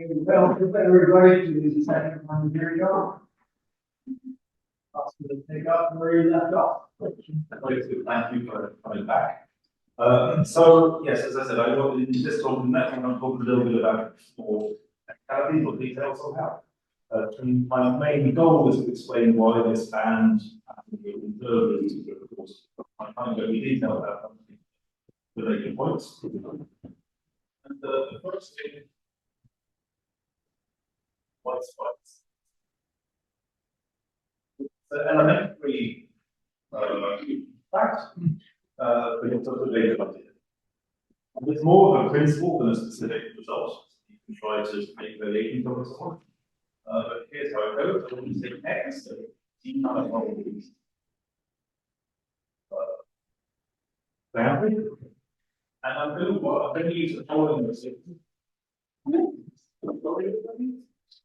Welcome everybody to the second one. Here we go. Ask you to pick up where you left off. Thank you for coming back. So, yes, as I said, I got in this talk, and next one I'm talking a little bit about more technicalities or details somehow. And my main goal is to explain why this band and the observers, of course, I can't go into detail about the related points. And the first thing, white spots. The elementary fact, but it's also data idea. It's more of a principle than a specific result. You can try to make variations of this one. But here's how it goes. I want to say X, so T manifolds boundary. And I'm going to use the following mistake.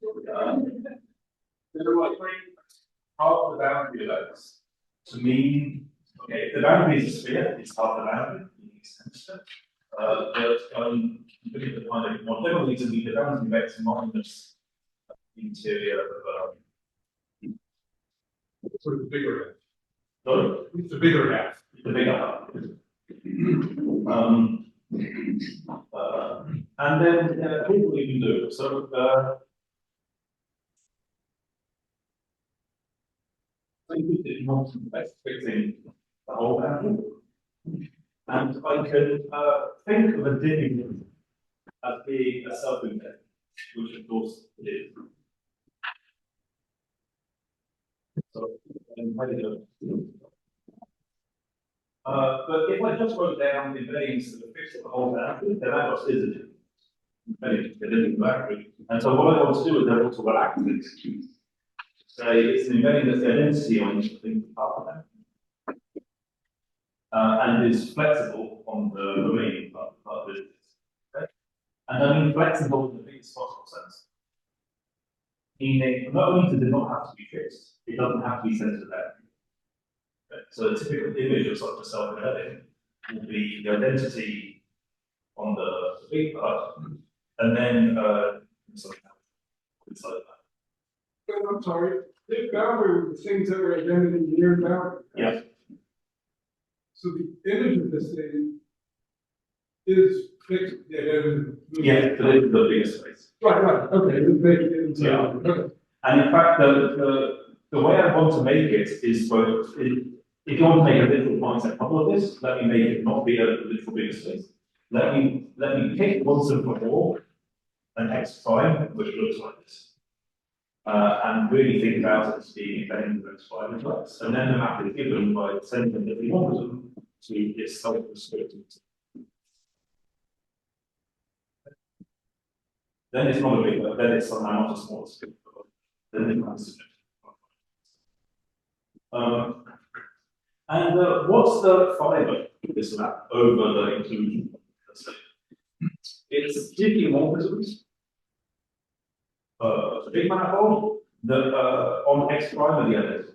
There are like half the boundary allows to mean, okay, if the boundary is a sphere, it's half the boundary, meaning extension. But looking at the kind of more generally to be the boundary vector minus the interior of sort of the bigger half. sorry? It's the bigger half. The bigger half. And then here's what you can do. So if you want to fixing the whole boundary. And I can think of a diffeomorphism as being a self-indent, which of course it is. So, but if I just wrote down the embeddings that fix the whole boundary, then that just is a difference. Embedding the boundary. And so what I want to do is I want to relax it. Say it's an embedding that's the identity on each thing part of that. And is flexible on the remaining part of it. Okay? And I mean flexible in the biggest possible sense. Meaning, not only does it not have to be fixed, it doesn't have to be centered out. Okay? So a typical image of such a self-embedding will be the identity on the big part, and then something else inside that. I'm sorry, this boundary were the things that were identity near boundary. Yeah. So the image of this thing is fixed the identity. Yeah, but it's the biggest space. Right, okay. It's baked into Yeah. okay. And in fact, the way I want to make it is for if you want to make a literal concept model of this, let me make it not be a literal bigger space. Let me pick once and for all an X prime which looks like this. And really think about it as being independent of X prime and X. And then the map is given by sending the diffeomorphism to its self-restricted. Then it's not a big, then it's somehow not a small scale. Then it comes to and what's the fiber of this map over the inclusion? Let's say it's diffeomorphisms. A big manifold that on X prime are the others.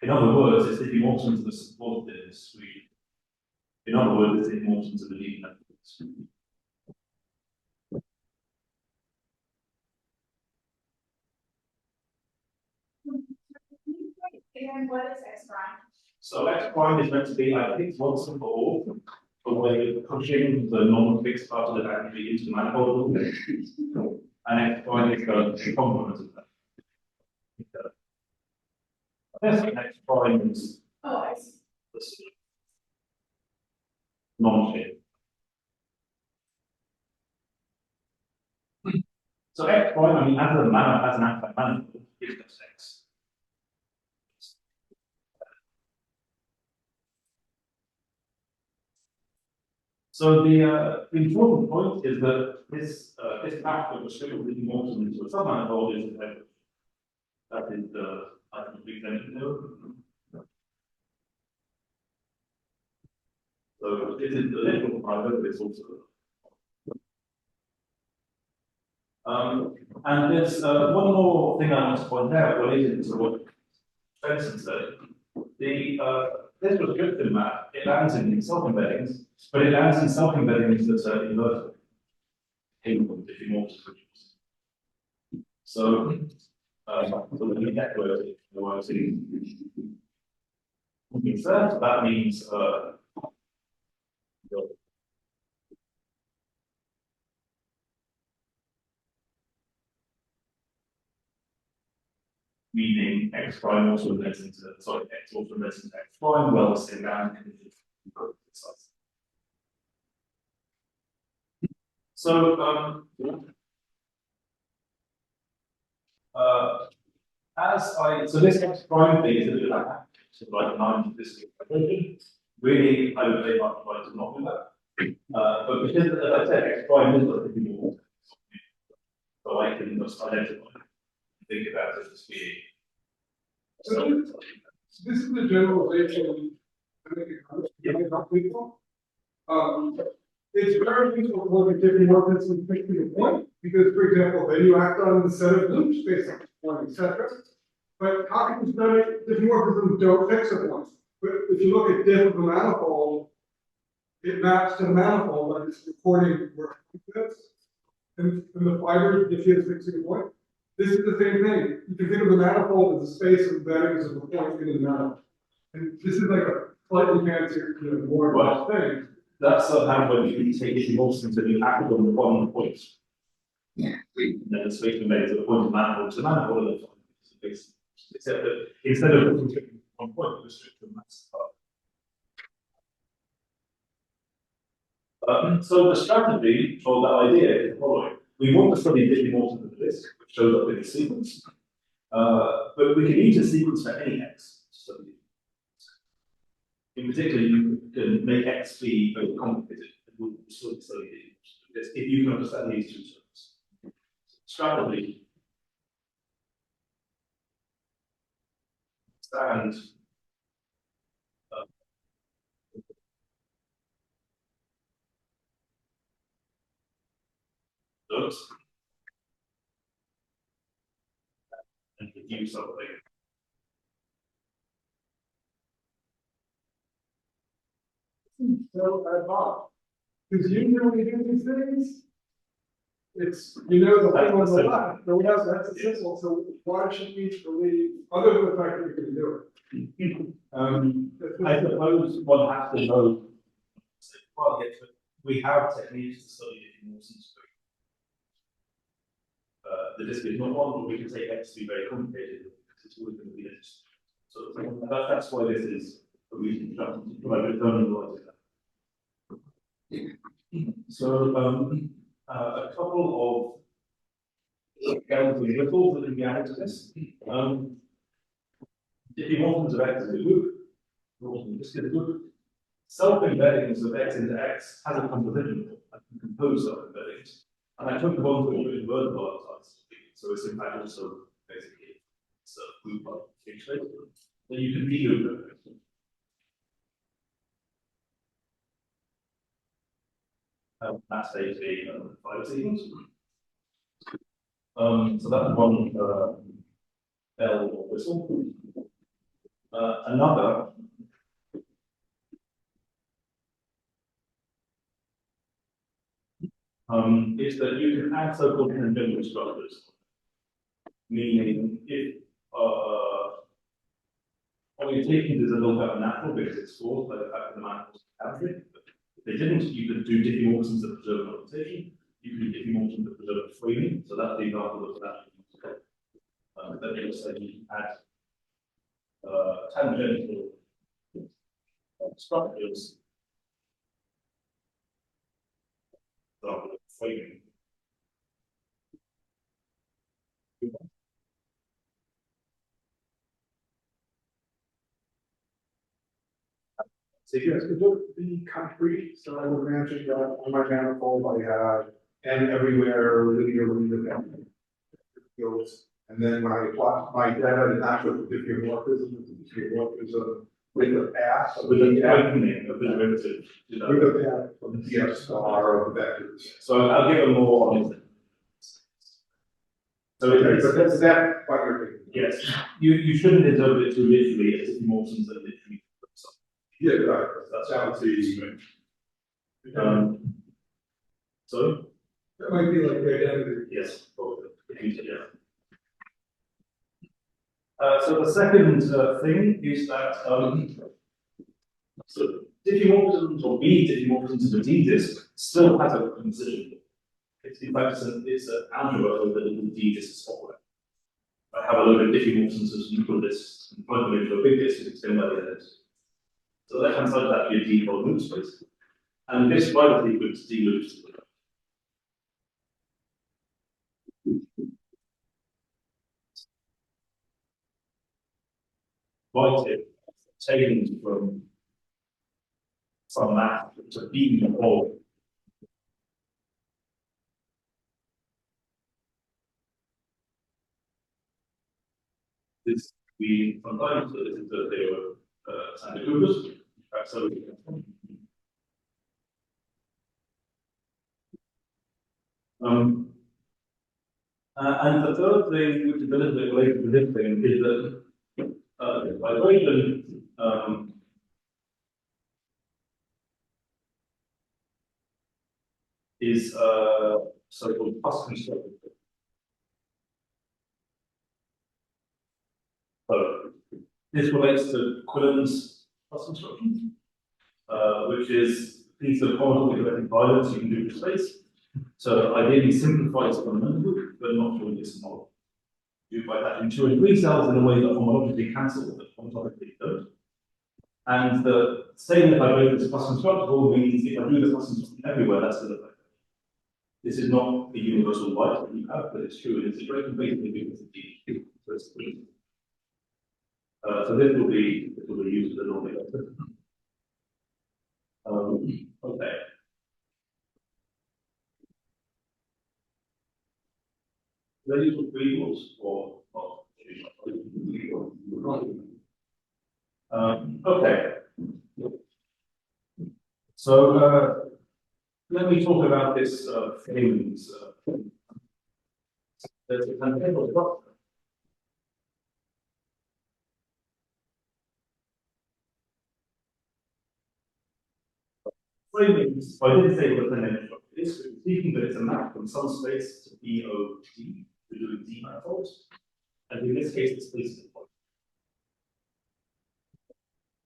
In other words, it's diffeomorphisms that support this suite. In other words, it's diffeomorphisms of the leading networks. And what is X prime? So X prime is meant to be, I think, once and for all, a way of pushing the non-fixed part of the boundary into the manifold. And X prime is the complement of that. I guess X prime is Oh, I see. non-shape. So X prime, I mean, as an aspect manifold, is just X. So the important point is that this map of restricted diffeomorphism into a submanifold is that is the I can big to. So this is the literal private, but it's also and there's one more thing I want to point out related to what Benson said. This restricted map, it lands in self-embeddings, but it lands in self-embeddings that are invertible. table of diffeomorphisms. So, let me echo it. That means meaning x prime also relates into x also relates into x prime, well, say down size. So so this x prime thing is a bit like that. So like 9 this equation. Really, I would very much like to not do that. But because, as I said, x prime is like a more, so I can just identify and think about it as being. So this is the generalization I think it's not people. It's very useful to look at diffeomorphisms quickly to point, because, for example, then you act on the set of loops based on point, etc. But how can you study diffeomorphisms don't fix a point? But if you look at diff of a manifold, it maps to the manifold, like it's recording where it fits. And the fibers, if you fixing a point. This is the same thing. You can think of the manifold as a space of embeddings of a point in the manifold. And this is like a slightly fancier, more involved thing. That's somehow when you take diffeomorphisms and you act on one point. Yeah. And then the space embedded to the point of manifold to manifold. Except that instead of restricting one point, you restrict the mass. So the strategy for that idea is the following. We want to study diffeomorphisms of this, which shows up in the sequence. But we can use a sequence for any x. In particular, you can make x be very complicated and we'll still study diffeomorphisms if you can understand these two terms. Strategy. And looks and give you something. So Bob, because usually we do these things, it's the thing on the left, but we have that's a simple. So why should we believe, other than the fact that we can do it? I suppose one has to know. Well, yes, we have techniques to study diffeomorphisms. The disk is not one, but we can take x to be very complicated because it's always going to be this. So that's why this is a reason to So a couple of bells and whistles that can be added to this. Diffeomorphisms of x is a group. This is a group. Self-embeddings of x into x has a composition. I can compose self-embeddings. And I took the ones which were invertible outside. So it's in fact also basically it's a group of fixed. Then you can reloop it. That's a five sequence. So that's one bell or whistle. Another is that you can add so-called tangential structures. Meaning, if what you're taking is a little bit unnatural because it's forced by the fact that the manifolds have it. If they didn't, you could do diffeomorphisms that preserve notation. You can do diffeomorphisms that preserve framing. So that's the example of that. Then you also add tangential structures. Example of framing. So if you guys could look the concrete, so I would imagine that on my manifold I have n everywhere linear fields. And then when I plot my data, it's not just diffeomorphism, it's diffeomorphism with a path. With an opening of the derivative. With a path from the DSR of the vectors. So I'll give a more on it. So Okay, but that's that what you're thinking. yes, you shouldn't interpret it too literally as diffeomorphisms that literally. Yeah, right. That's That would be so That might be like the identity. Yes, probably. Yeah. So the second thing is that so diffeomorphisms or B diffeomorphisms of a D disk still has a composition. It's in fact it's an algebra over the little D disk software. I have a load of diffeomorphisms as neutral disks and plug them into a big disk and extend by the edges. So left hand side of that would be a D fold loop space. And this right equals D loops. Right here, taken from that to B of this we sometimes that they were Santa Cruz. Absolutely. And the third thing, which is a little bit related to this thing, is that vibration is so-called plus constructed. So this relates to Quillen's plus construction, which is a piece of homomorphic violence you can do for space. So ideally simplifies fundamental, but not really this model. You divide that in 2 and 3 cells in a way that homologically cancel, but ontologically don't. And the same if I do this plus constructible means if I do the plus construction everywhere, that's the effect. This is not a universal right that you have, but it's true in this situation basically because of D. So it's so this will be used a little bit later. Okay. Ready for prequels or okay. So let me talk about this framings. There's a conjectural structure. Framings, I didn't say what the conjectural structure is, we're thinking that it's a map from some space to BOT, we're doing D manifolds, and in this case, the space is a point.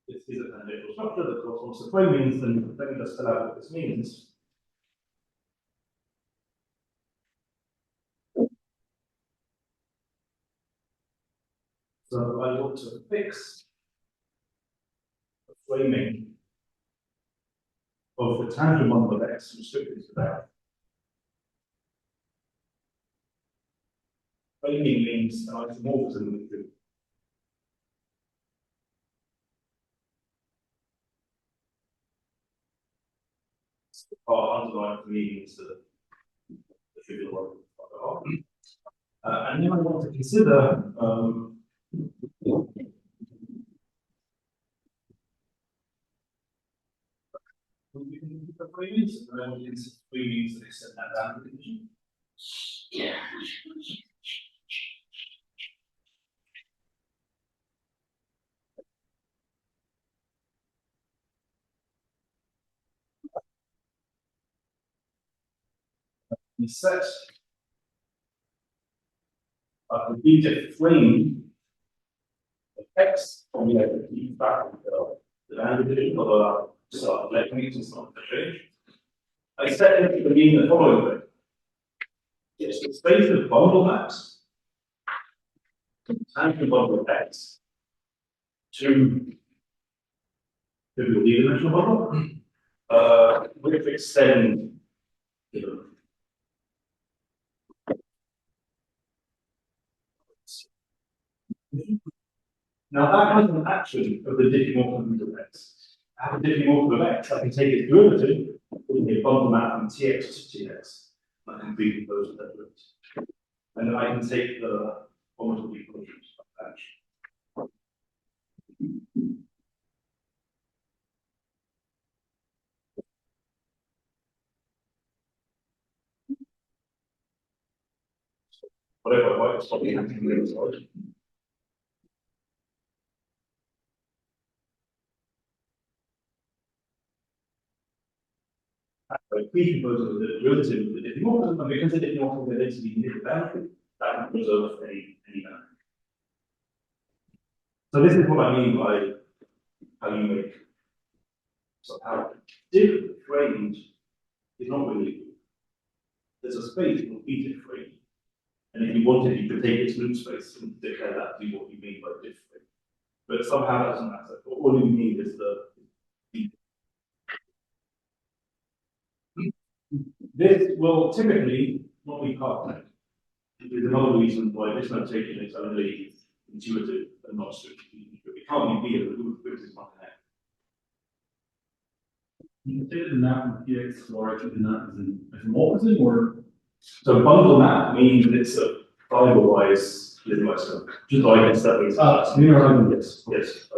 This is a conjectural structure that corresponds to framings, and let me just spell out what this means. So I want to fix the framing of the tangent bundle of X restricted to that. Framing means an isomorphism with the part underlying for me is the trivial one. And then I want to consider we can look at framings, and then we can consider framings that extend that boundary condition. Yeah. We set the B frame of X on the back of the boundary condition, although I start letting it, it's not going to change. I set it to mean the following way. It's the space of bundle maps and the bundle of X to the D-dimensional bundle, which extend now that has an action of the diffeomorphism of X. I have a diffeomorphism of X, I can take its derivative, putting a bundle map from Tx to Tx. I can decompose that derivative. And then I can take the orbital decompositions of that action. Whatever I write, it's probably happening in the origin. Presupposes the relative of the diffeomorphism, and because the diffeomorphism is identity near the boundary, that preserves any boundary. So this is what I mean by how you make how different framed is not really. There's a space in each frame, and if you wanted, you could take its loop space and declare that to be what you mean by different. But somehow that doesn't matter. All you need is the. This will typically not be part. There's another reason why this notation is only intuitive and not strictly. It can't be the loop because it's not connected. You can say that the map from PX large is not as an isomorphism or So bundle map means it's a fiber-wise linear system, just like it's that means. Yes, yes.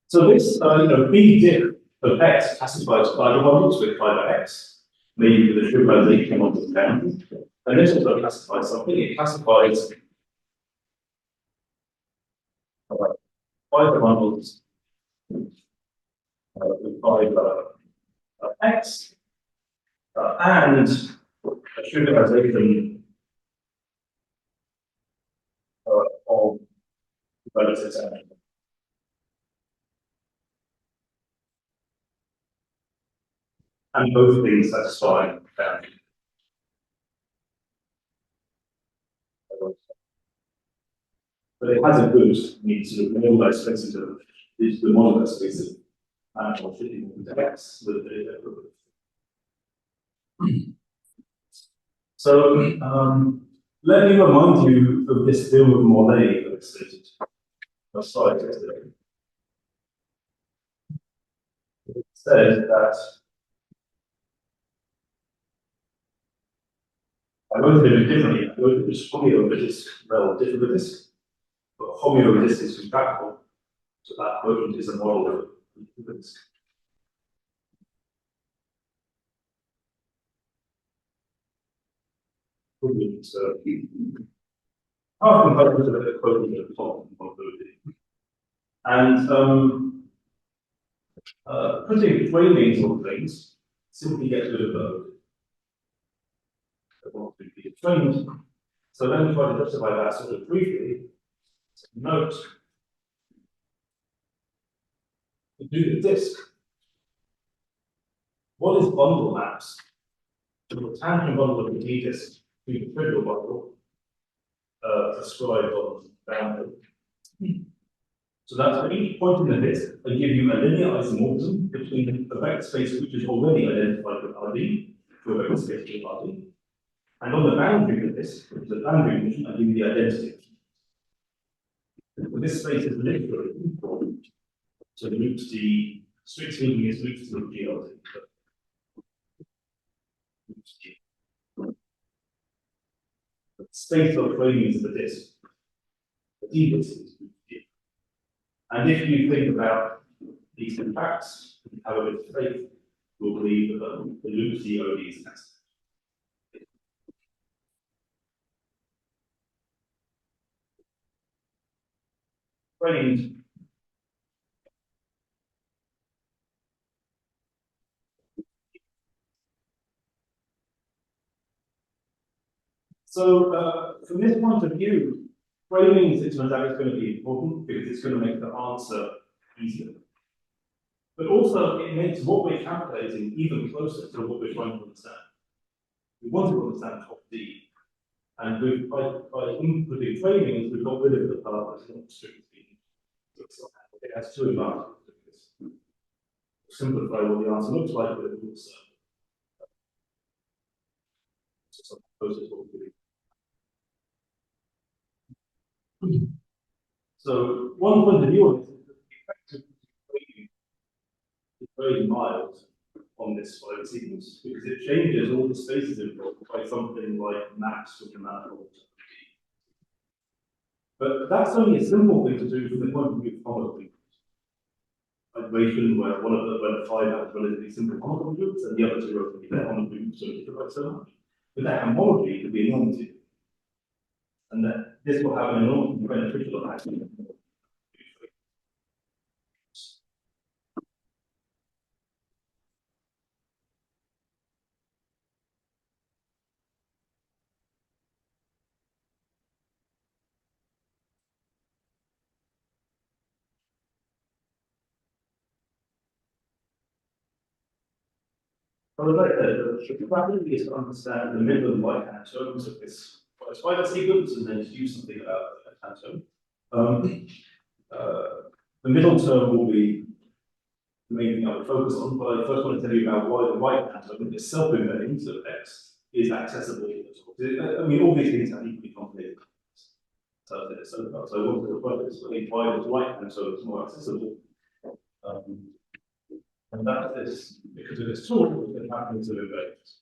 So this, B diff of X classifies fiber bundles with fiber X, maybe with a trivialization of the boundary. And this also classifies something. It classifies fiber bundles with fiber X and a trivialization of relative energy. And both things satisfy boundary. But it has a good need to modulate spaces of the modular spaces and fitting with X with the So let me remind you of this theorem of Morley that I stated on slide yesterday. It says that I wrote it a bit differently. I wrote it as homeomorphisms relative to the disk, but homeomorphisms is contractible, so that quotient is a model of the disk. So half components of the quotient at the top of mobility. And putting framings on things simply gets rid of those. Framed. So let me try to justify that sort of briefly. Note to do the disk. What is bundle maps? The tangent bundle of the D disk to the trivial bundle prescribed on boundary. So that's for each point in the disk, I give you a linear isomorphism between a vector space which is already identified with RD to a vector space with RD. And on the boundary of this, which is a boundary condition, I give you the identity. This space is literally equal to loops D, strict speaking is loops to GLD. The space of framings of the disk, the D disk is loops D. And if you think about these two facts, and have a bit of faith, you'll believe that the loops D OD is necessary. Framed. So, from this point of view, framings, it turns out, is going to be important because it's going to make the answer easier. But also, it makes what we're calculating even closer to what we're trying to understand. We want to understand top D, and by inputting framings, we've got rid of the part that's not strictly speaking. It has two advantages. Simplify what the answer looks like, but it also closer to what we're doing. So one point of view on this is that the effective framing is very mild on this fiber sequence because it changes all the spaces involved by something like maps from the manifold. But that's only a simple thing to do from the point of view of homology. Iteration where one of the five has relatively simple homology groups and the other two are their homology groups don't differ so much. But that homology could be enormity. And that this will have an enormous beneficial effect. Well, as I said, the strategy is to understand the minimum right-hand terms of this spider sequence and then to do something about the left-hand term. The middle term will be the main thing I would focus on, but I first want to tell you about why the right-hand term, the self-embeddings of x, is accessible. I mean, all these things are equally complicated. So I want to explain why the right-hand term is more accessible. And that is because of this tool that happens to embeddings.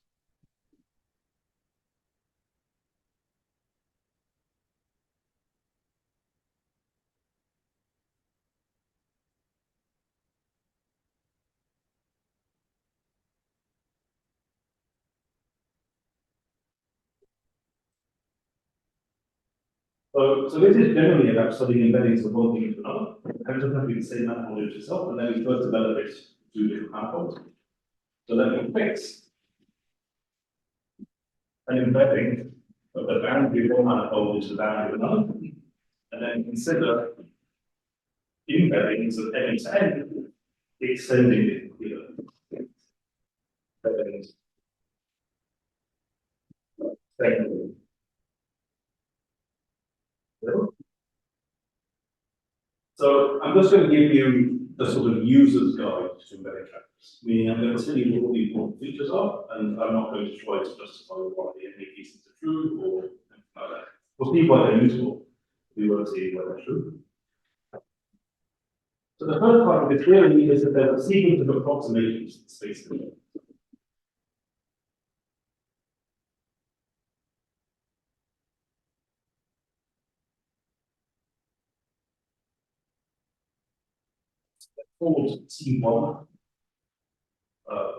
So this is generally about studying embeddings of one thing into another. It doesn't have to be the same manifold image itself, and then we first develop it to different manifolds. So then we fix an embedding of the boundary of one manifold into the boundary of another, and then consider embeddings of n to n, extending it here. Embeddings. Secondly. So I'm just going to give you a sort of user's guide to embedding factors. Meaning I'm going to tell you what the important features are, and I'm not going to try to justify why any pieces are true or anything like that. We'll see why they're useful. We won't see why they're true. So the first part of the theory is that there's a sequence of approximations in space domain. Called T1,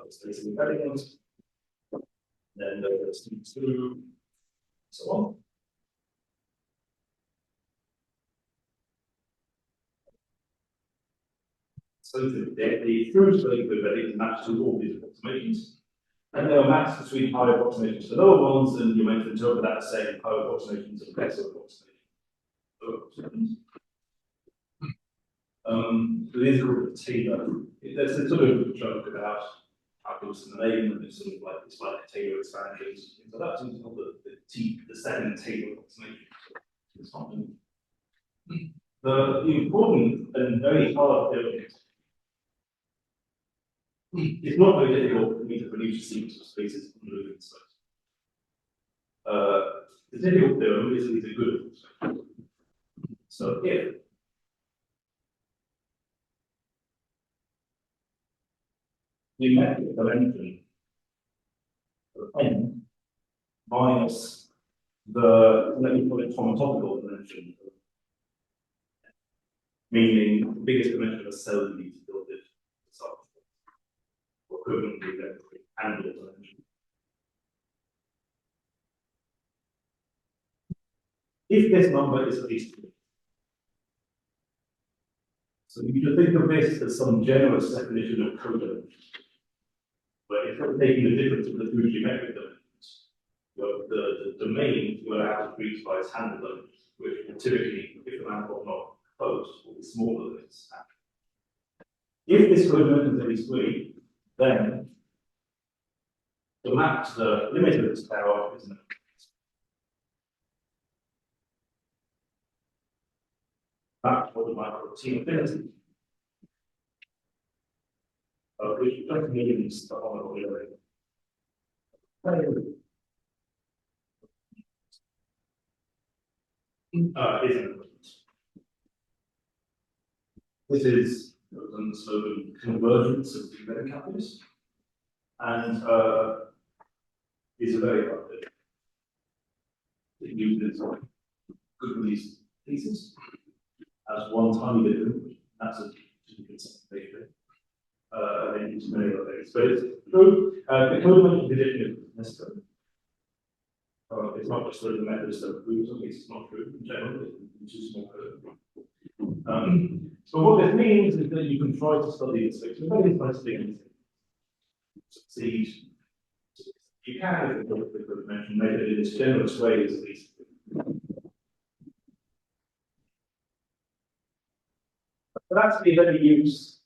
space of embeddings, then there's T2, and so on. So the through space of embeddings match to all these approximations. And there are maps between higher approximations to lower ones, and you might interpret that as saying higher approximations and lesser approximations. It is called a Taylor. There's a sort of joke about calculus in the name, and it's sort of like it's like a Taylor expansion. So that's called the second Taylor approximation. It's not the important and very hard theorem. It's not very difficult for me to produce a sequence of spaces on moving space. The difficult theorem is a good approximation. So if the metric dimension of n minus the, let me call it homotopy dimension, meaning the biggest dimension of a cell you need to build it itself, or equivalently the angular dimension. If this number is at least 3, so you can think of this as some generous definition of codimension, where instead of taking the difference of the two geometric dimensions, the domain you allow to treat by its handle dimensions, which will typically, if the manifold not closed, will be smaller than its handle. If this codimension is at least 3, then the map to the limit of its power is an that's what we might call T infinity. Which just means the whole area. Isn't. This is the slogan convergence of the embedding calculus, and is a very hard bit. It uses good release pieces as one tiny bit of input. That's a typical and then use many other things. But it's true, the codimension condition is necessary. It's not just sort of the methods that proves at least it's not true in general, it's just more code. So what this means is that you can try to study the space. It's very interesting. Succeed. You can, if you look at the codimension, measure it in its generous ways at least. But that's to be of any use,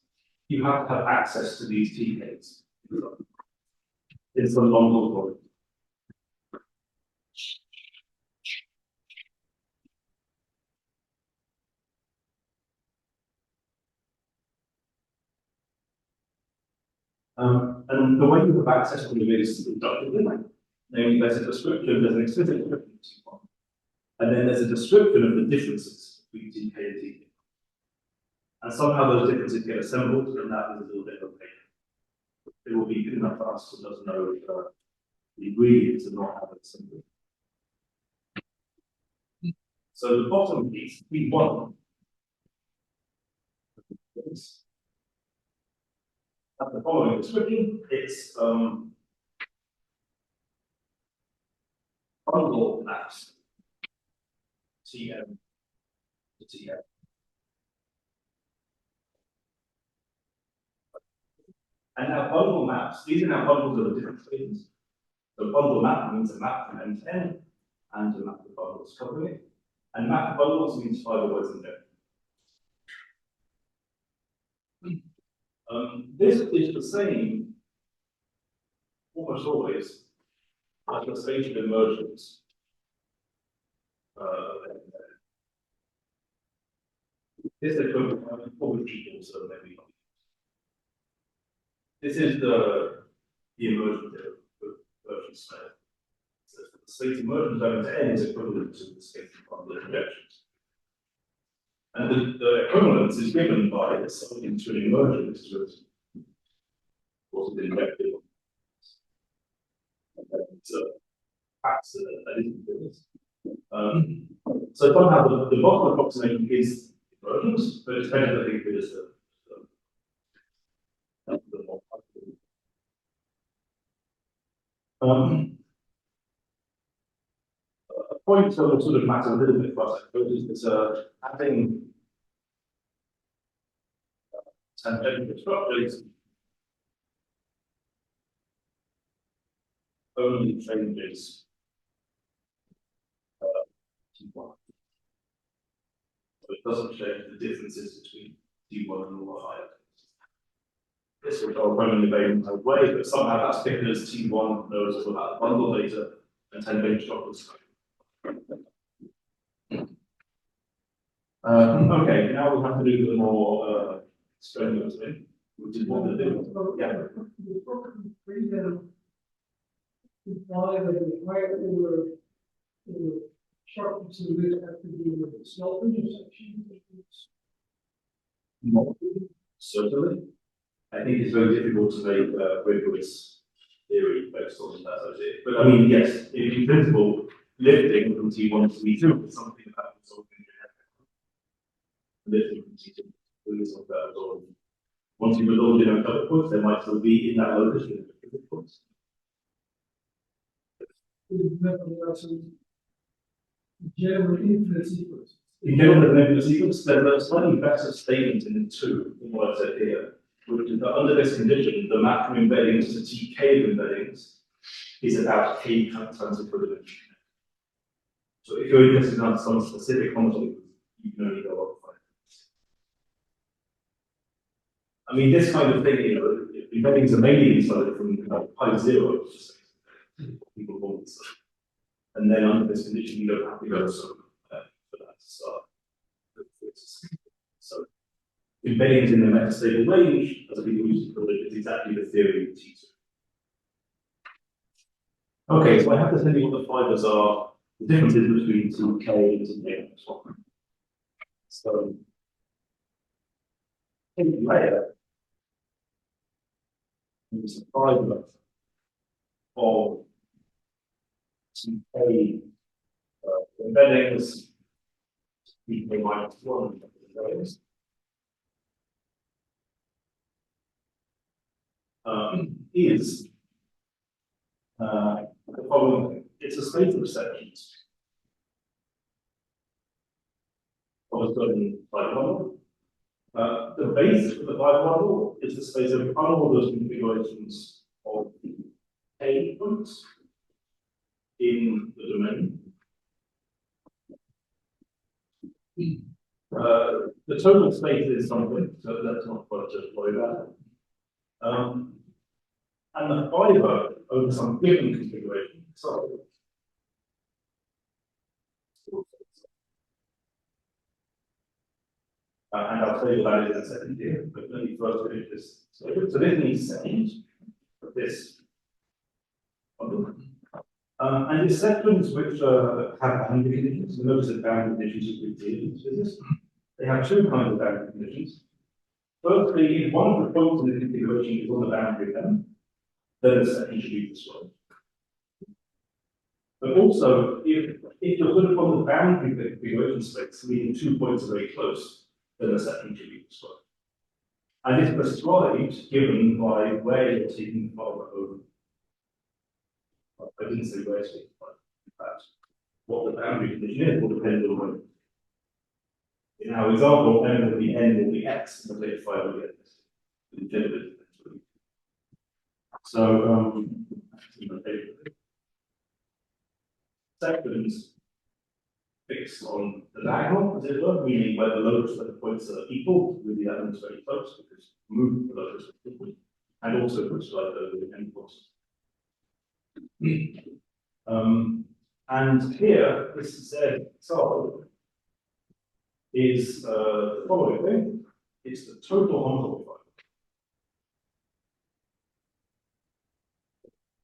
you have to have access to these TKs. in some long form. And the way you have access to them is inductively, namely there's a description, there's an explicit description of T1, and then there's a description of the differences between TK and TK. And somehow those differences get assembled, and that is a little bit opaque. It will be good enough for us to just know the ingredients and not have it assembled. So the bottom piece, T1, have the following description. It's bundle maps Tm to Tm. And now bundle maps, these are now bundles of the different things. So bundle map means a map from end to end, and a map of bundles covering it. And map of bundles means fiber words in depth. This is the same, almost always, as the stage of emergence. This is always equal, so maybe. This is the emergent version state. So the state emergent zone to end is equivalent to the state of the projections. And the equivalence is given by something to an emergent, which is what's injected. So facts that isn't this. So somehow the bottom approximation is emergence, but it's better to think of it as the more a point that will sort of matter a little bit for us, I suppose, is that adding tangential structures only changes T1. So it doesn't change the differences between T1 and all the higher. This will go running the very my way, but somehow that's because T1 knows all about the bundle data and tangential structures. Okay, now we'll have to do the more strenuous thing, which is what the difference. Yeah. Imply that the higher order sharpness of this have to do with the self intersection. Certainly. I think it's very difficult to make rigorous theory based on that idea. But I mean, yes, in principle, lifting from T1 to T2 is something about resolving lifting from T2 is something about resolving. Once you've resolved in a couple points, there might still be in that locus in a couple points. General infinite sequence. In general, there's an infinite sequence. There's a slightly better statement in 2 than what I said here, which is that under this condition, the map from embeddings to TK of embeddings is about K times equivalent. So if you're interested in some specific concept, you can only go up by. I mean, this kind of thing, you know, embeddings are mainly inside from pi 0, just people want stuff. And then under this condition, you don't have to go so for that to start. So embeddings in the metastable range, as people used to call it, is exactly the theory of T2. Okay, so I have to tell you what the fibers are, the differences between TK and TK. So in the layer is a fiber of TK embeddings, TK minus 1 embeddings. Is the following. It's a space of sections of a certain fiber model. The basis for the fiber model is the space of unordered configurations of K points in the domain. The total space is something, so let's not quite just worry about it. and the fibre over some given configuration. So, and I'll tell you what that is in a second here, but let me first finish this. So this needs second of this. And it's sections which have boundary conditions. You notice that boundary conditions are good in this business. They have two kinds of boundary conditions. Firstly, if one of the points in the configuration is on the boundary then the section should be this way. But also, if you're sort of on the boundary of the configuration space, meaning 2 points are very close, then the section should be this way. And it's prescribed given by where you're taking the fibre over. I didn't say where it's taking the fibre. In fact, what the boundary condition is will depend on when. In our example, m will be n will be x, and the fibre will be x. So, sections fix on the diagonal, as it were, meaning where the locus where the points are equal, with the elements very close, because move the locus equal, and also prescribe over the endpoints. And here, this Z solve is the following thing. It's the total homotopy fibre.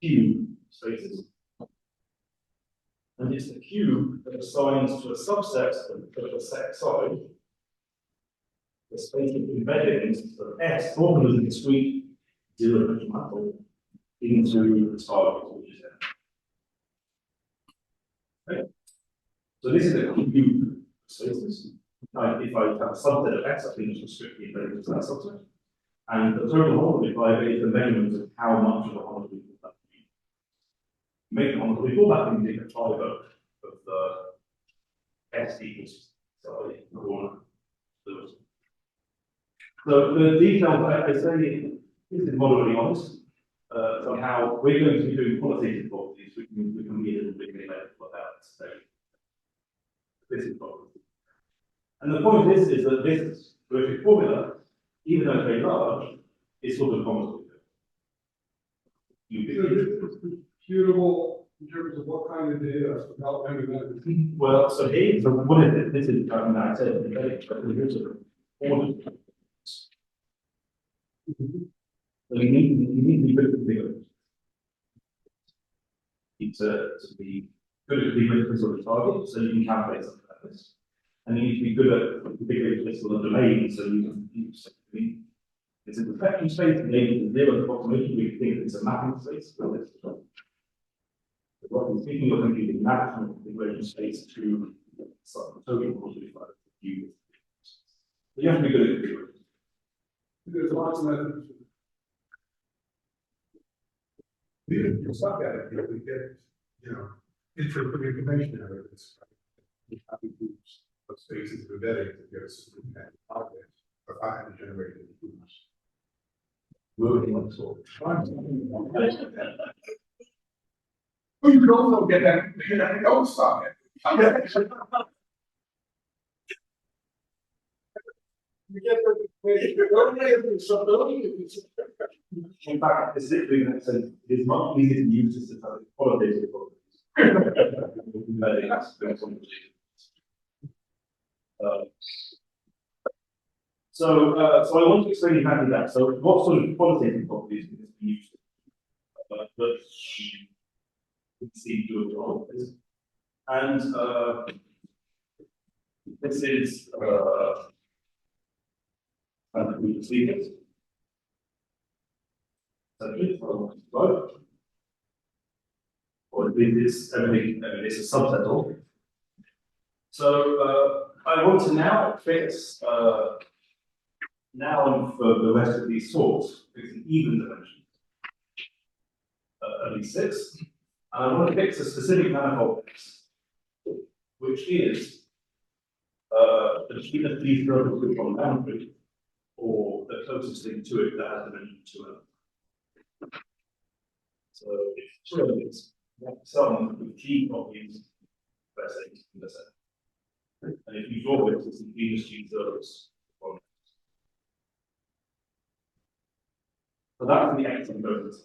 Cube spaces. And it's the cube that assigns to a subset of the set side the space of embeddings of S formulas in discrete zero-dimensional manifold into the target, which is N. Okay. So this is a cube spaces. If I have a subset of X, I think it's strictly embedded to that subset. And the total homotopy fibre is the measurement of how much of a homotopy that cube. Make the homotopy full, that can take a fibre of the S equals corner. So the details, I say, this is moderately honest. Somehow we're going to be doing qualitative properties, we can be a little bit electrical about so this is problem. And the point is that this terrific formula, even though it's very large, is sort of common. So this is computable in terms of what kind of data, so how kind Well, so here, so what is it? This is, I said, here's a order. So you need to be good at configuring. You need to be good at configuring sort of target, so you can calculate something like this. And you need to be good at configuring this sort of domain, so you can use something. It's a perfection space, and able to zero approximation, we think it's a mapping space. Roughly speaking, you're going to be the maximum configuration space to some total quantified view. You have to be good at configuring. There's lots of methods. We can suck at it, if we get, infinite information out of this. We have groups of spaces of embedding that get us to that object, or 500 generated groups. Moving on sort Oh, you can also get that, don't stop it. You get In fact, it's literally that sense, it's much easier to use this as a qualitative properties. So I want to explain exactly that. So what sort of qualitative properties can this be used? But we see to do all of this. And this is and we can see it. Or this everything, it's a subset of. So I want to now fix now and for the rest of these sorts, fix an even dimension. At least 6. And I want to fix a specific manifold X, which is between the 3 circles which are on boundary, or the closest thing to it that has dimension 2 elements. So if it's some with G copies, let's say, and if you draw it, it's the genus G circles. So that's the X component.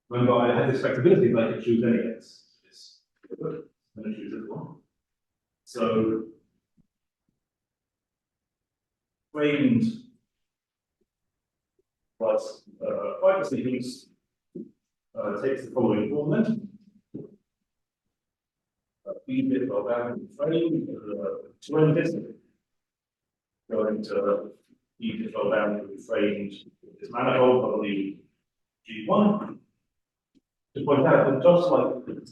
Remember, I had this flexibility that I could choose any x. It's good. I'm going to choose this one. So, framed plus 5 sequence takes the following form then. B bit of boundary frame to end this. Going to B bit of boundary framed this manifold, probably G1. To point out that just like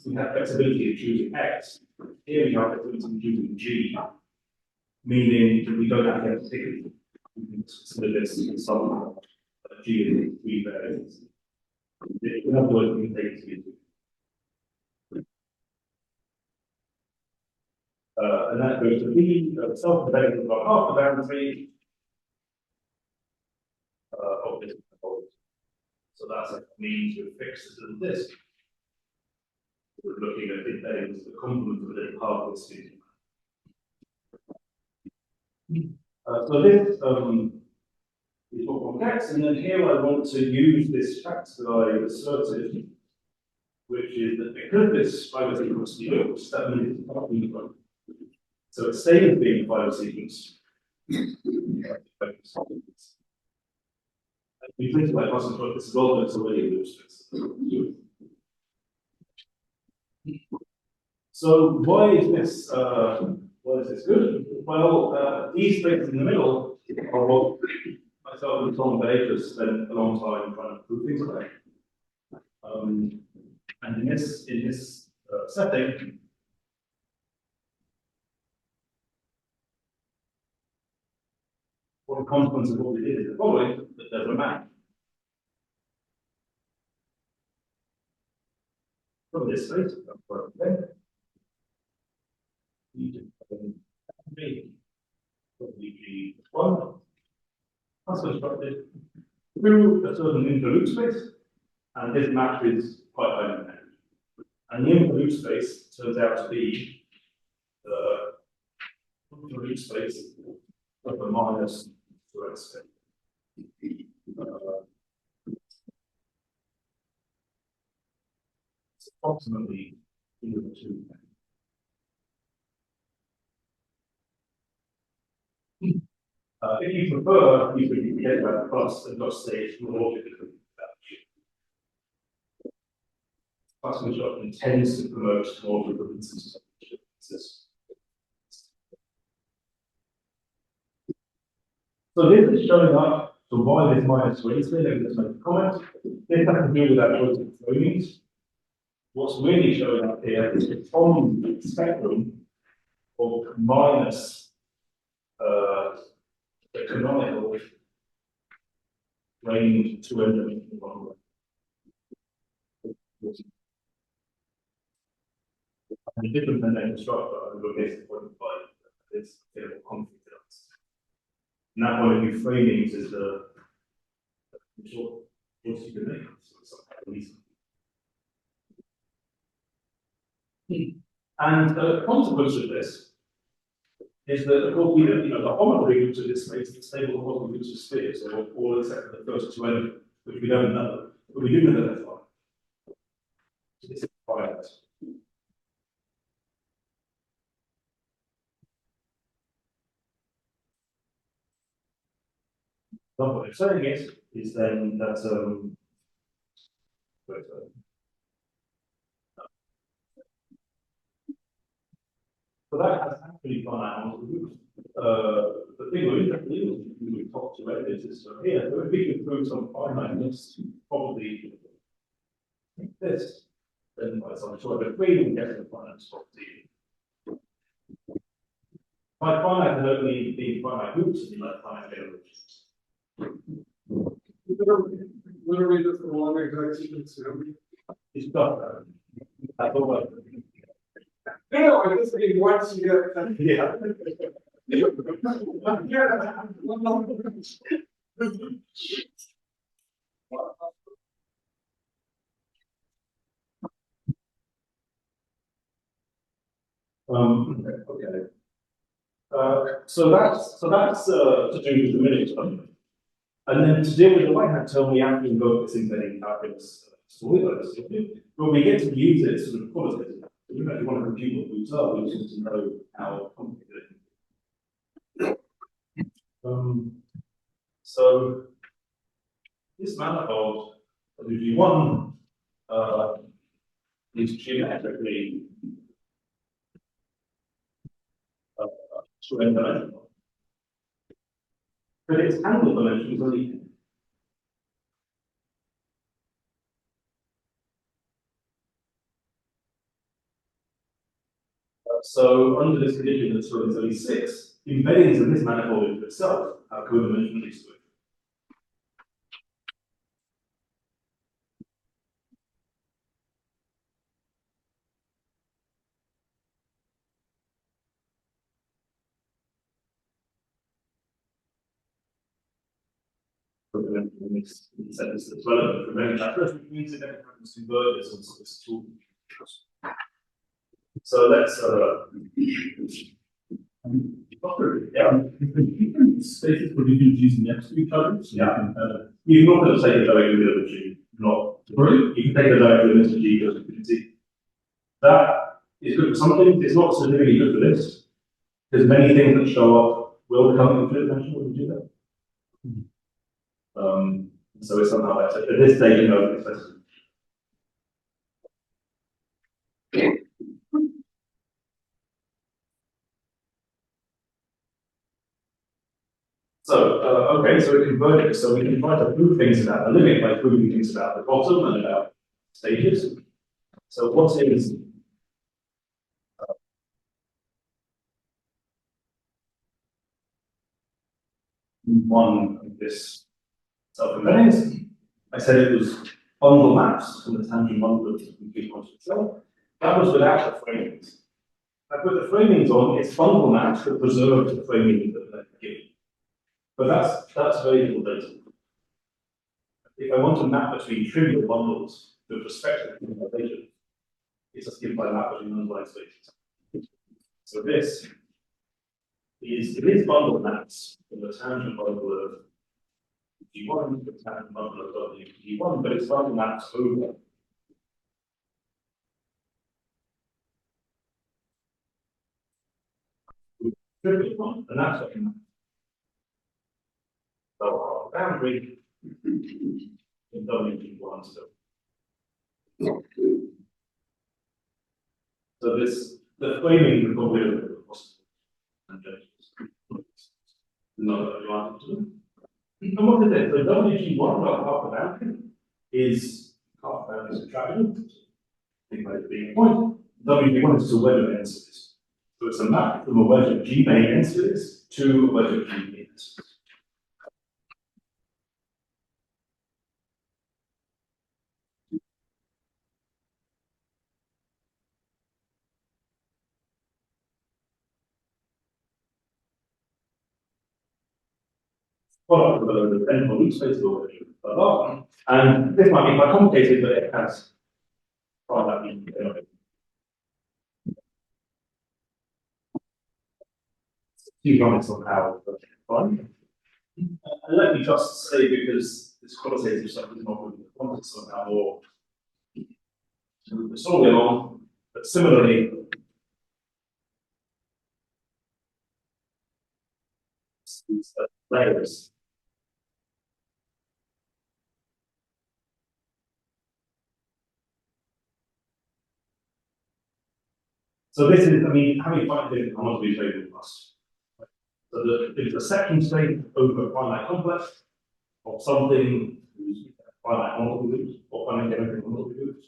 we have flexibility of choosing X, here we have flexibility of choosing G, meaning that we don't have to have a ticket. We can consider this as some G in 3 variables. In other words, we can take it to be and that goes to B self-dependent about half the boundary of this manifold. So that's a means to fix this little disk. We're looking at it as the complement of the little half this thing. So this is what one gets, and then here I want to use this fact that I asserted, which is that because this fiber sequence looks, that means it's not uniform. So it's staying as being a fiber sequence. We think like possible this is all that's already illustrates. So why is this good? Well, these spaces in the middle are what myself and Tom Baker spent a long time trying to prove things about. And in this setting, what the consequence of what we did is the following: that there's a map from this space, probably G1, that's constructed through a certain intra-loop space, and this map is quite highly dependent. And the intra-loop space turns out to be the intra-loop space of the minus 2x space. It's approximately equal to if you prefer, you could get that plus and just say it's more logically. Plus construction tends to promote more differences. So this is showing up. So why this minus 20? Let me just make a comment. This has to do with that choice of framings. What's really showing up here is the from spectrum of minus the canonical range to end in one way. And the different than structure, I will basically point by this available confidence. And that point of view, framings is the short choice you can make. And the consequence of this is that, of course, we don't, the homology groups of this space, the stable homology groups of spheres, or all except for the first two elements, which we don't know, but we do know that they're fine. So this is fine. But what I'm saying is then that so that has actually gone out on the root. The thing we're interested in, we talked to is so here. So if we can prove some finiteness, probably this, then by some sort of we can get the finite property. By finite, I don't mean being finite groups, and like finite generations. Literally just the one exact sequence. It's not that's all. No, I just mean once you get that. Yeah. Okay. So that's to do with the minute term. And then to deal with the right-hand term, we have to invoke this embedding calculus formulas. But we get to use it sort of qualitatively. We don't want to compute what groups are, we just want to know how complicated it is. So this manifold, W1, is geometrically two-dimensional. But its angle dimension is only so under this condition that sort is only 6, embeddings in this manifold into itself have codimensionally to it. In this sentence that's relevant for many factors, which means it never happens to converge on this tool. So let's yeah. Different spaces for different G's next to each other. So Yeah. you can kind of, You can also take the directly with the G, not Sorry? you can take the directly with the G because you can see that is good for something, it's not specifically good for this. There's many things that show up will come in fifth dimension when you do that. So it's somehow better. At this stage, you know, it's better. So, okay, so it converges. So we can try to prove things about the limit by proving things about the bottom and about stages. So what is one of this self-invariance? I said it was bundle maps from the tangent bundle of the complete quantity itself. That was without the framings. I put the framings on, it's bundle maps that preserve the framing that they're given. But that's very little data. If I want to map between trivial bundles with respect to the data, it's just given by map between underlying spaces. So this is, it is bundle maps from the tangent bundle of G1, the tangent bundle of G1, but it's bundle maps over trivial one, and that's what you map. So our boundary in WG1 still. So this, the framing is probably a bit of a possible tangentials. Not advantage to them. And what is it? So WG1 got half the boundary is half the boundary subtraction. Think about it being a point. WG1 is a wedge of densities. So it's a map from a wedge of G main densities to a wedge of G main densities. Well, the depending on each space or and this might be quite complicated, but it has quite that meaning. Few comments on how it's fine. And let me just say, because this qualitative stuff is not really the context of how more it's all going on, but similarly, these layers. So this is, I mean, having quite a different model is very robust. So if the section state over a finite complex of something whose finite multiple groups or finite geometric multiple groups.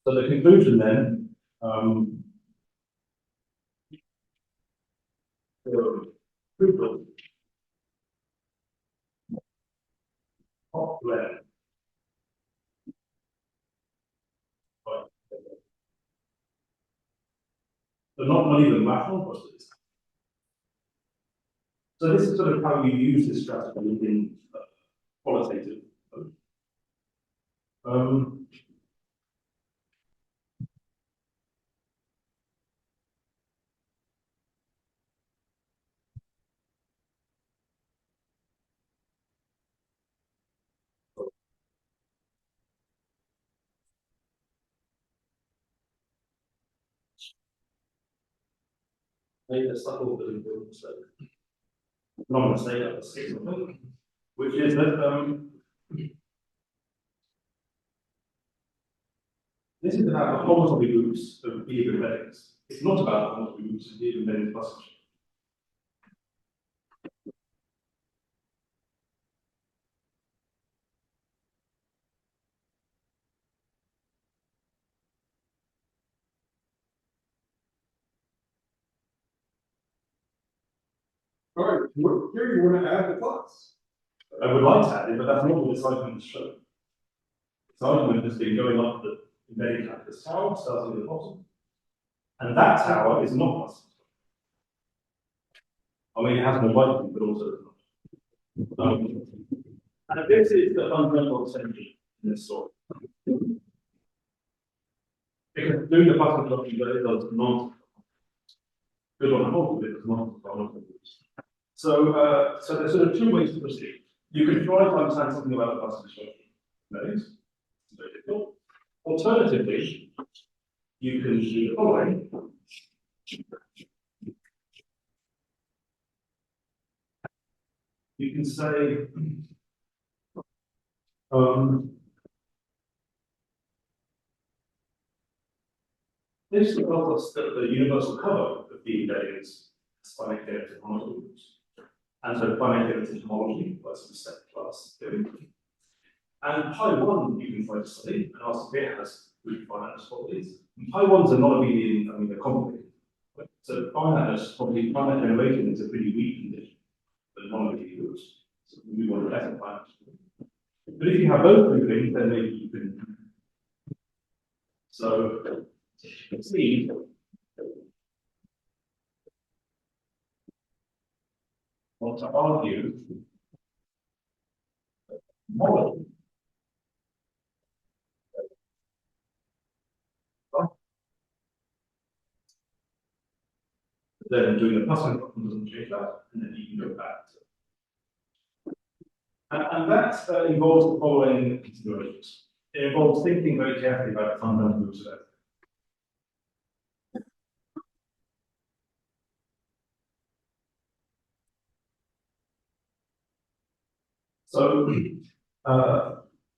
So the conclusion then, top left. So not even rational possibilities. So this is sort of how you use this strategy in qualitative. made a subtle but important mistake. Not a mistake, a mistake, which is that this is about the homotopy groups of embeddings. It's not about the homotopy groups of embedding clusters. All right, here you want to add the class. I would like to add it, but that's not what this argument is showing. This argument has been going up the embedding calculus tower, starting at the bottom. And that tower is not custom. I mean, it has more likely, but also not. And this is the fundamental distinction in this story. Because doing the custom document that it does not good on the whole, it does not. So there's sort of two ways to proceed. You can try to understand something about the custom structure. That is very difficult. Alternatively, you can do the following. You can say, this tells us that the universal cover of the embedding is finite derivative homology. And so finite derivative homology was the set class theory. And pi 1 you can try to study and ask if it has good finiteness properties. And pi 1s are not abelian, I mean, they're complicated. Right? So finiteness, probably finite generation is a pretty weak condition for non-abelian groups. So we want a better finiteness. But if you have both moving, then maybe you can. So you can see want to argue model. Then doing the plus one doesn't change that, and then you can go back to. And that involves the following considerations. It involves thinking very carefully about the fundamental groups of it. So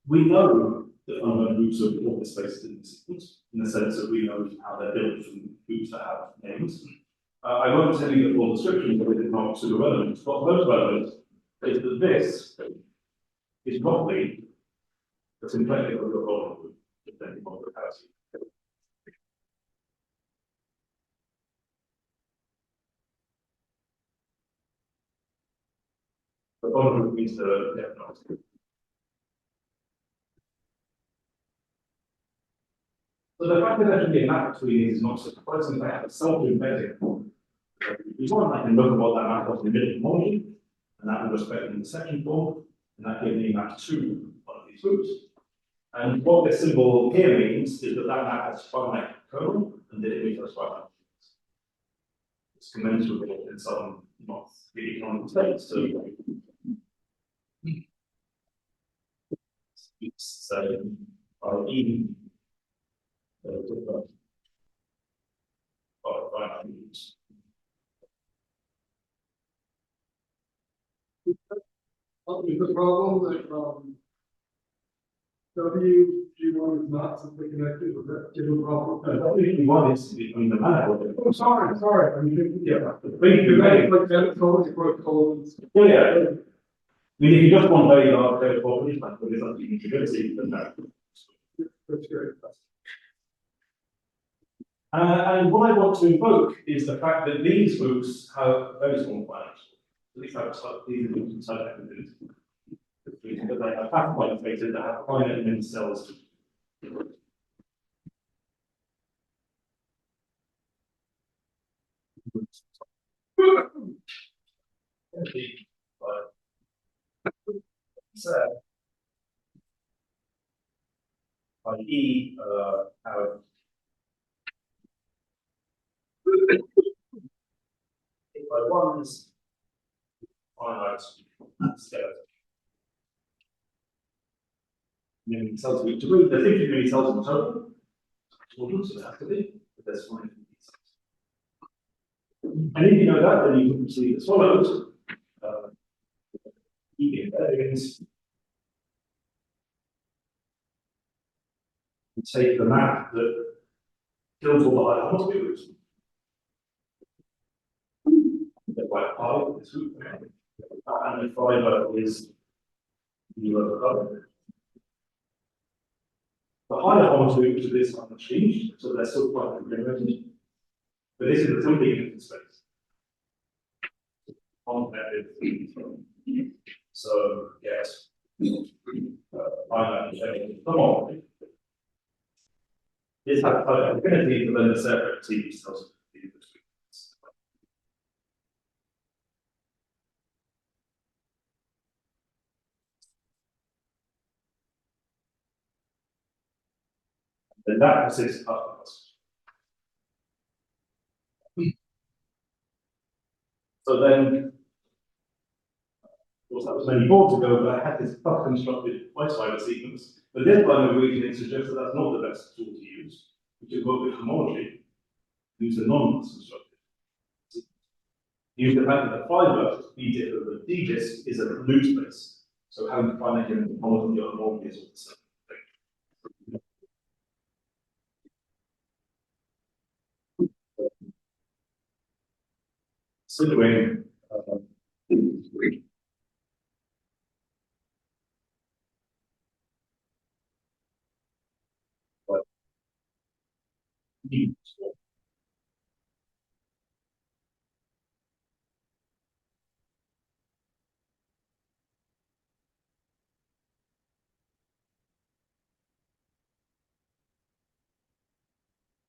we know the fundamental groups of all the spaces in the sequence, in the sense that we know how they're built from groups that have names. I won't tell you the full description because it's not super relevant. What's most relevant is that this is roughly the symplectic of the whole group, depending on the capacity. The bottom group means the definite group. So the fact that there should be a map between these is not surprising. They have a self-embedding. We want I can look at what that map was in the middle of homology, and that will respect in the second form, and that gives me map to one of these groups. And what this symbol here means is that that map has finite kernel, and that it means has finite. It's commensurable in some not really economic states. So it's say RE different finite groups. Is the problem that WG1 is not simply connected with that given problem? WG1 is, I mean, the manifold. I'm sorry. I mean, Yeah, like that, totally broke colons. well, yeah. I mean, if you just want very large data properties, like what is that integrity, then no. That's great. And what I want to invoke is the fact that these groups have very small finite. At least have these groups inside that community. Because they have half finite spaces that have finite many cells. So, i.e., have if by ones finite skeleton. And then cells with degree, there's infinitely many cells in total. So it has to be, but there's finite cells. And if you know that, then you can proceed as follows. Invariance. Take the map that fills all the high homotopy groups. Like pi is root, and the fiber is the other. The higher homotopy groups of this are unchanged, so they're still quite complementary. But this is a completely space. So yes, come on. This has an affinity for the separate TV cells. Then that persists afterwards. So then, of course, that was many boards ago, but I had this tough constructed twice-fiber sequence. But this line of reasoning suggests that that's not the best tool to use. We should work with homology, use a non-constructed. Use the fact that the fiber, B diff over D disk, is a loop space. So how you find it in homology or homology is all the same thing. Considering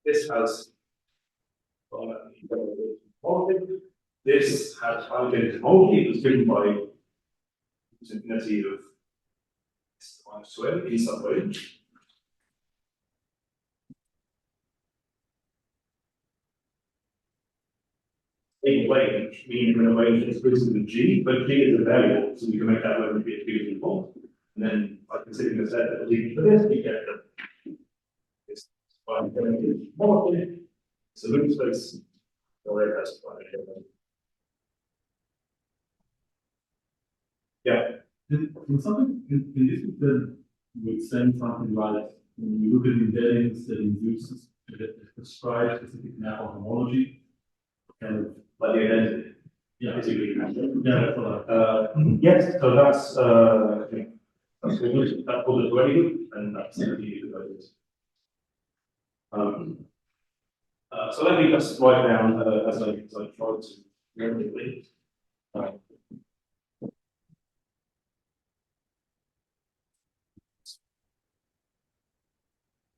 this has this has allocated homology. It was given by the infinity of minus 2n in some way. Stable range, meaning in a range that's greater than G, but G is a variable, so we can make that range be as big as we want. And then by considering the set that will lead for this, we get this homology. It's a loop space. Yeah. Can something in this then would send something like when you look at embeddings that induces that prescribe specific map of homology, kind of Like the identity. yeah, Basically. yeah, that's Yes, so that's I think that's good. That called it very good, and that's the ideas. So let me just write down as I try to remember.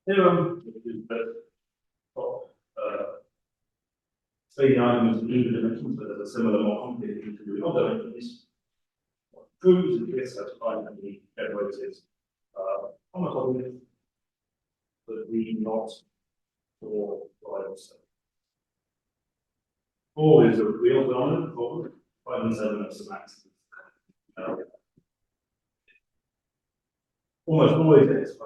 Theorem, say the argument in either dimensions, but there's a similar, more complicated to the other dimensions. Proves that this has finally generated homotopy, but we not for trials. 4 is a real phenomenon, 4, 5 and 7 are semantics. Almost always is.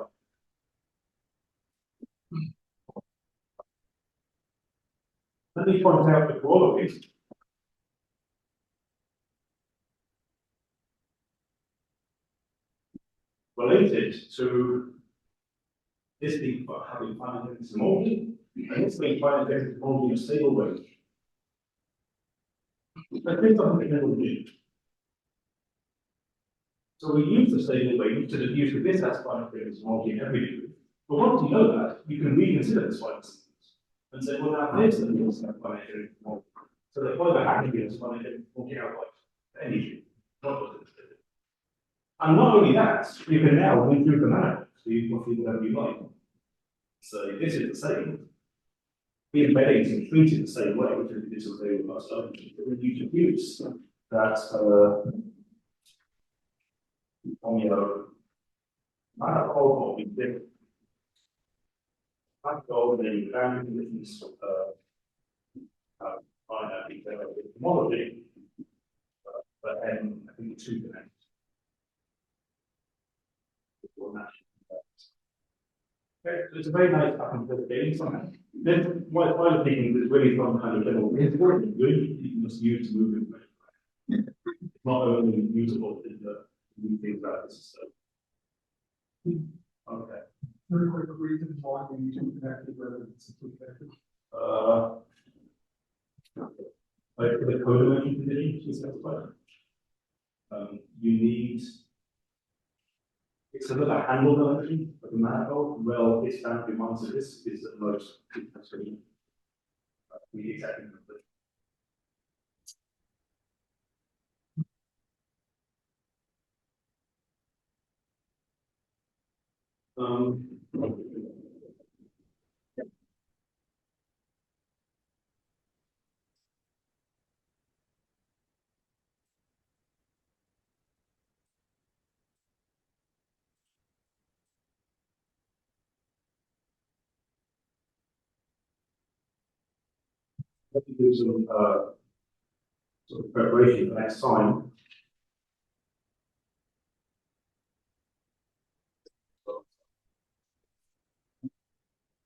Let me point out the qualities. Related to this being having finite homology, and this being finite homology in a stable range. I think something we never do. So we use the stable range to deduce that this has finite homology in every degree. But once you know that, you can reconsider this finite sequence and say, well, now this and this have finite homology. So the fiber actually is finite homology outright for any degree, not just this. And not only that, you can now move through the manifold, so you can feel whatever you like. So this is the same. The embeddings are treated the same way, which is this way with last time. When you deduce that on your manifold, what we did, manifold, then you boundary conditions finite homology, but then I think 2 connections. Okay, so it's a very nice back and forth game somehow. then my opinion is really some kind of general principle. You can just use to move it. It's not only usable in the new things about this stuff. Okay. Very quick reason why we need to connect it rather than simply connect it. Like for the codimension condition, to specify, you need, it's a little handle dimension of the manifold. Well, its boundary minus this is at most 2.3. We exactly know that. Let me do some sort of preparation for next time.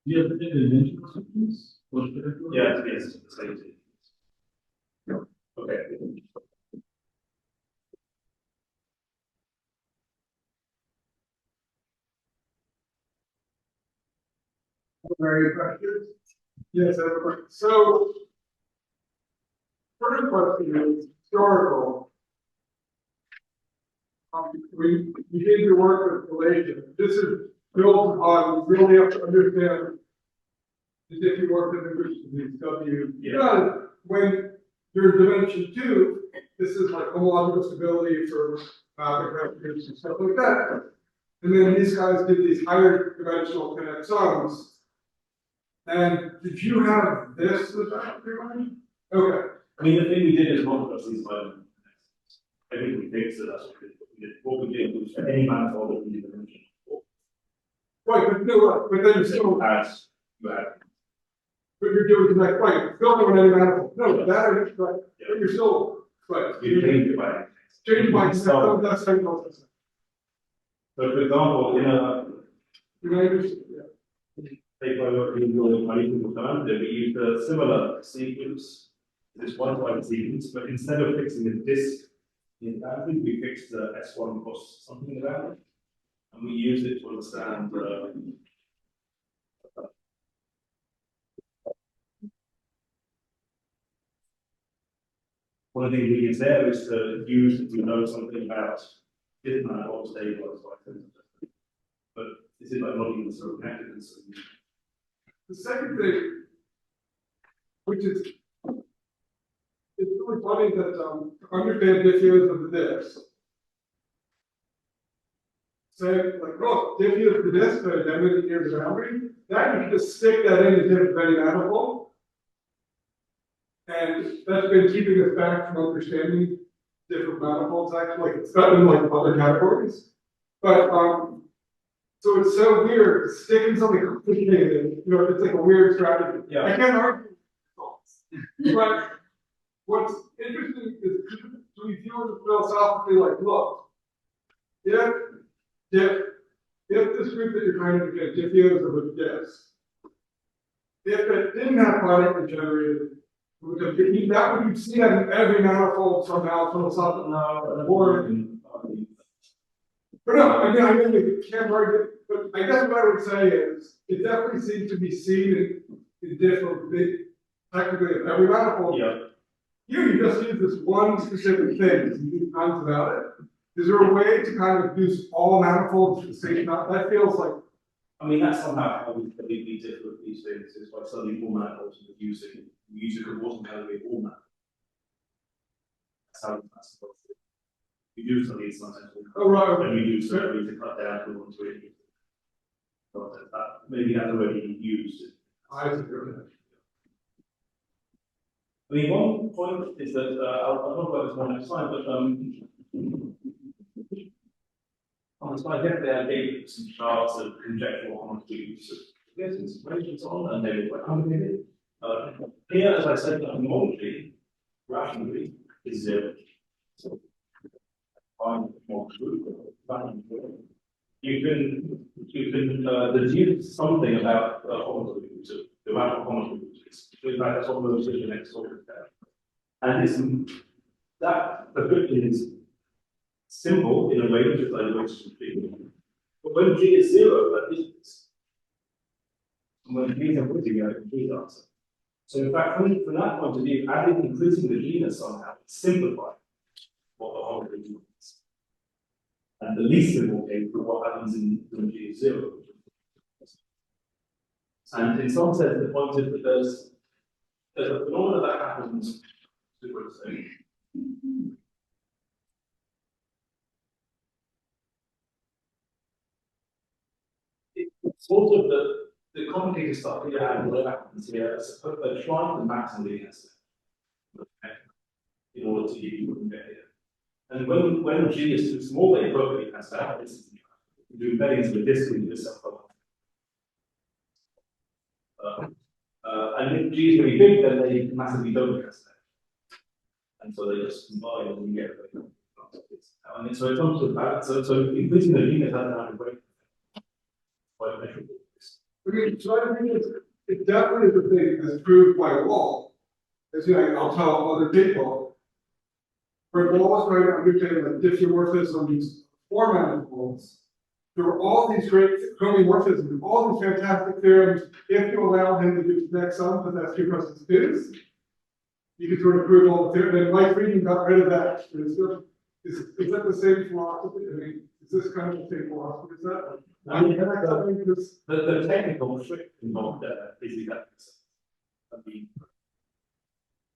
Do you have any dimensions of this? Yeah, yes, the same thing. Okay. Very questions? Yes, I have a question. So, first question is historical. You did your work with relation. This is built on, you really have to understand the diffeomorphisms of these W. Yeah. Because when you're in dimension 2, this is like homological stability for vectors and stuff like that. And then these guys did these higher dimensional kinetic sums. And did you have this as a mind? Okay. I mean, the thing we did is not just these items. I think we fixed it. That's what we did. What we did was for any manifold that we did mention. Right, but no, right, but then you're still, As you had. but you're doing like, right, building on any manifold. No, that is right. But you're still, right. You change it by. Change my, So, that's how you know this. for example, in a You know, yeah. paper in your manifold alternative, we used a similar sequence, this one-to-one sequence, but instead of fixing a disk in boundary, we fixed the S1 plus something around it. And we use it to understand one of the things we use there is to use to know something about this manifold stabilized by things. But this is like not even sort of connected and so. The second thing, which is, it's really funny that to understand diffeos of the disk. Say, like, oh, diffeos of the disk, but identity near the boundary, that you can just stick that in a different any manifold. And that's been keeping us back from understanding different manifolds, actually, like, it's not in like other categories. But, so it's so weird, sticking something complicated, you know, it's like a weird strategy. Yeah. I can't argue with results. But what's interesting is we view it philosophically like, look, if this group that you're trying to get diffeos of a disk, if it didn't have finitely generated, that would you see that in every manifold somehow philosophically. But no, I mean, you can't argue, but I guess what I would say is, it definitely seems to be seen in different, technically in every manifold. Yeah. Here, you just use this one specific thing, and you times about it. Is there a way to kind of use all manifolds at the same time? That feels like. I mean, that's somehow how we completely differ with these things. It's like suddenly all manifolds are using music and wasn't going to be all manifolds. That's how that's supposed to be. We do study it sometimes. Oh, right. And we do surgery to cut down to one to it. But that, maybe that's already used. I agree. I mean, one point is that I'll talk about this one next time, but on the slide yesterday, I gave some charts of conjectural homogeneous situations on, and they were quite complicated. Here, as I said, homology, rationally, is zero. So, find more group, you can deduce something about homology to the amount of homogeneous. In fact, that's what moves in the next order there. And it's that ability is simple in a way which is like the but when G is 0, that isn't. And when G is infinity, we have a complete answer. So in fact, from that point of view, adding increasing the genus somehow simplifies what the homology is. And the least simple case for what happens when G is 0. And in some sense, the point is that there's a phenomenon that happens to say. It's sort of the complicated stuff here and what happens here. They're trying to maximally guess it in order to give you what you get here. And when G is too small, they perfectly cancel out. You do embeddings with this in this subproblem. And if G is really big, then they massively don't cancel out. And so they just combine and you get it. And so it comes to that. So increasing the genus has an great quite measurable. Okay, so I think it's definitely the thing that's proved by Wall. As you know, I'll tell other people. Where Wall was trying to understand like diffeomorphisms, for manifolds. There were all these great homeomorphisms, all these fantastic theorems. If you allow him to do next sum, but that's 2 crosses 2s, you can sort of prove all the theorems. And Mike Friedman got rid of that. Is that the same philosophy? I mean, is this kind of the same philosophy? Is that? I mean, the technical trick involved there is exactly the same. I mean,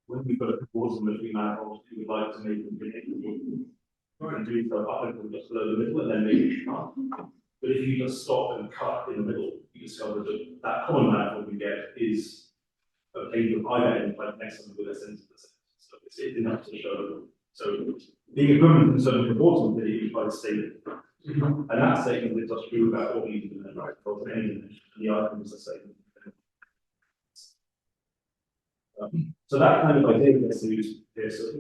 when we put a proposal between manifolds, we would like to make them connected. And do so up until just below the middle and then maybe you can't. But if you just stop and cut in the middle, you discover that that common manifold we get is obtained from either end like next one with a sense of the sense. So it's enough to show. So being equivalent in certain proportions that you try to state. And that statement is just true about all these dimensions, right? For any dimension, and the items are the same. So that kind of idea gets used here. So